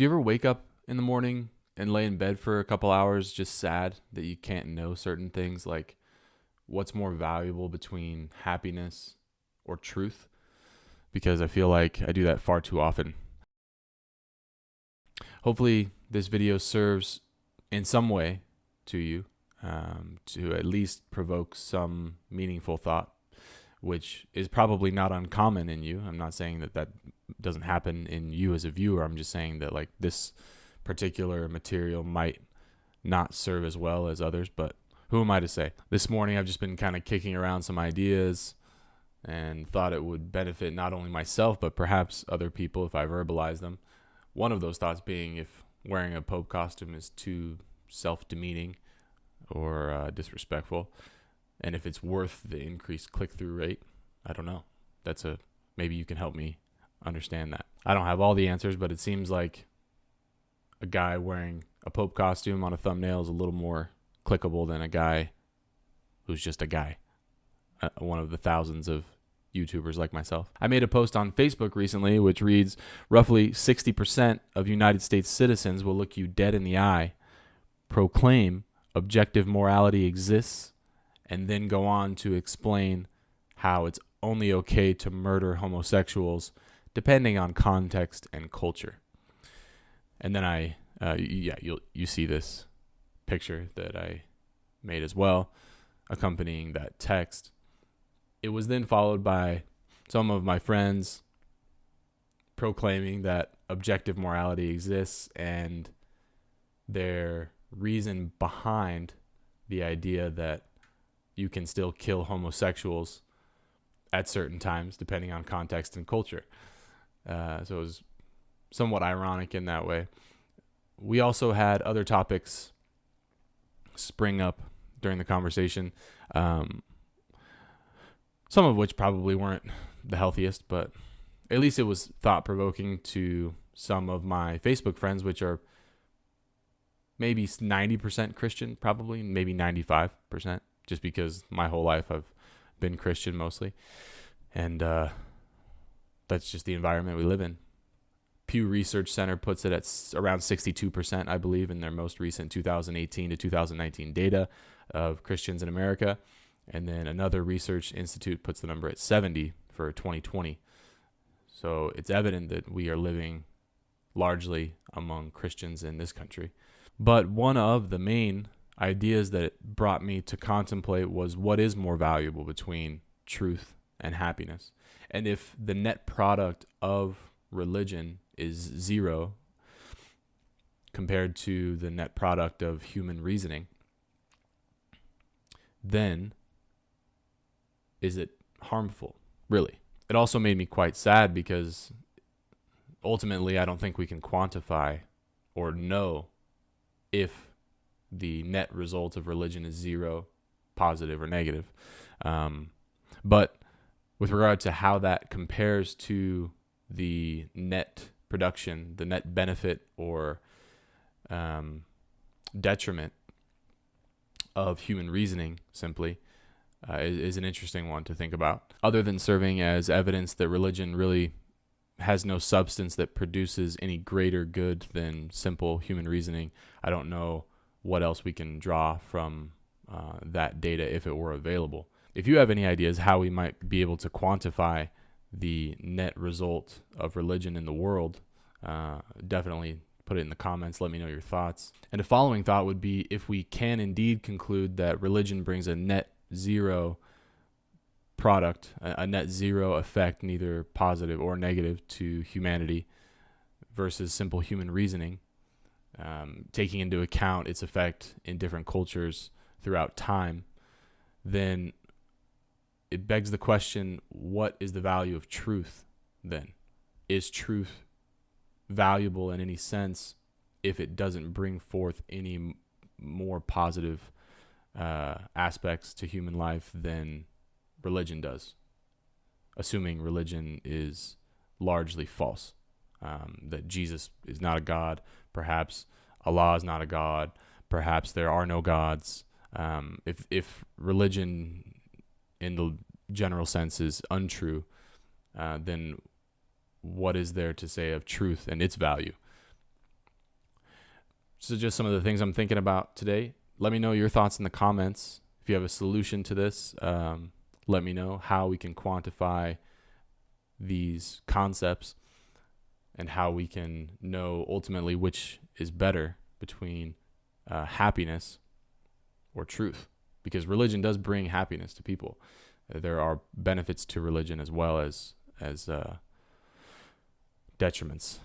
Do you ever wake up in the morning and lay in bed for a couple hours just sad that you can't know certain things, like what's more valuable between happiness or truth? Because I feel like I do that far too often. Hopefully, this video serves in some way to you, to at least provoke some meaningful thought, which is probably not uncommon in you. I'm not saying that doesn't happen in you as a viewer. I'm just saying that like this particular material might not serve as well as others, but who am I to say? This morning I've just been kind of kicking around some ideas and thought it would benefit not only myself but perhaps other people if I verbalize them. One of those thoughts being if wearing a Pope costume is too self-demeaning or disrespectful, and if it's worth the increased click-through rate. I don't know. Maybe you can help me understand that. I don't have all the answers, but it seems like a guy wearing a Pope costume on a thumbnail is a little more clickable than a guy who's just a guy, one of the thousands of YouTubers like myself. I made a post on Facebook recently which reads, roughly 60% of United States citizens will look you dead in the eye, proclaim objective morality exists, and then go on to explain how it's only okay to murder homosexuals depending on context and culture. And then you see this picture that I made as well, accompanying that text. It was then followed by some of my friends proclaiming that objective morality exists and their reason behind the idea that you can still kill homosexuals at certain times depending on context and culture. So it was somewhat ironic in that way. We also had other topics spring up during the conversation, some of which probably weren't the healthiest, but at least it was thought-provoking to some of my Facebook friends, which are maybe 90% Christian, probably, maybe 95%, just because my whole life I've been Christian mostly. And that's just the environment we live in. Pew Research Center puts it at around 62%, I believe, in their most recent 2018 to 2019 data of Christians in America. And then another research institute puts the number at 70 for 2020. So it's evident that we are living largely among Christians in this country. But one of the main ideas that it brought me to contemplate was what is more valuable between truth and happiness. And if the net product of religion is zero compared to the net product of human reasoning, then is it harmful, really? It also made me quite sad because ultimately I don't think we can quantify or know if the net result of religion is zero, positive or negative. But with regard to how that compares to the net production, the net benefit or detriment of human reasoning simply is an interesting one to think about. Other than serving as evidence that religion really has no substance that produces any greater good than simple human reasoning, I don't know what else we can draw from that data if it were available. If you have any ideas how we might be able to quantify the net result of religion in the world, definitely put it in the comments. Let me know your thoughts. And a following thought would be, if we can indeed conclude that religion brings a net zero product, a net zero effect, neither positive or negative to humanity versus simple human reasoning, taking into account its effect in different cultures throughout time, then it begs the question, what is the value of truth then? Is truth valuable in any sense if it doesn't bring forth any more positive aspects to human life than religion does? Assuming religion is largely false, that Jesus is not a god, perhaps Allah is not a god, perhaps there are no gods. If religion in the general sense is untrue, then what is there to say of truth and its value? So just some of the things I'm thinking about today. Let me know your thoughts in the comments. If you have a solution to this, let me know how we can quantify these concepts and how we can know ultimately which is better between happiness or truth. Because religion does bring happiness to people. There are benefits to religion as well as detriments.